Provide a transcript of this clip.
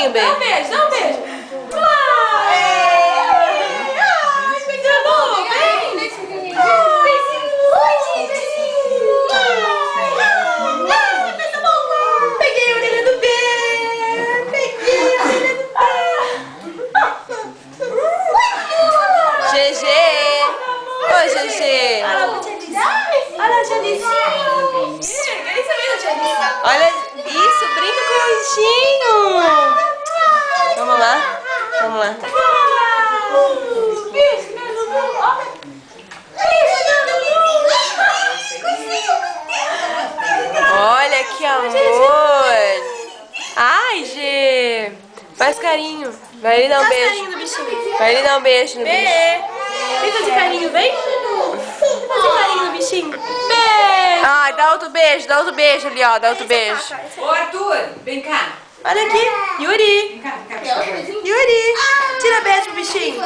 bichinho, beijo. Dá um beijo, dá um beijo. Peguei a orelha do bê. Peguei a orelha do bê. GG. Oi, GG. Olha a Janice. Querem saber da Janice? Olha isso, brinca com o bichinho. Vamos lá. Vamos lá. Olha que amor. Ai, G. Faz carinho. Vai ali dar um beijo. Carinho no bichinho. Vai ali dar um beijo no bicho. Bê. Vem fazer carinho, vem. Fazer carinho no bichinho. Bê. Ai, dá outro beijo ali, ó. Dá outro beijo. Ô, Arthur, vem cá. Olha aqui. Yuri. Vem cá, vem cá. Yuri. Tira beijo pro bichinho.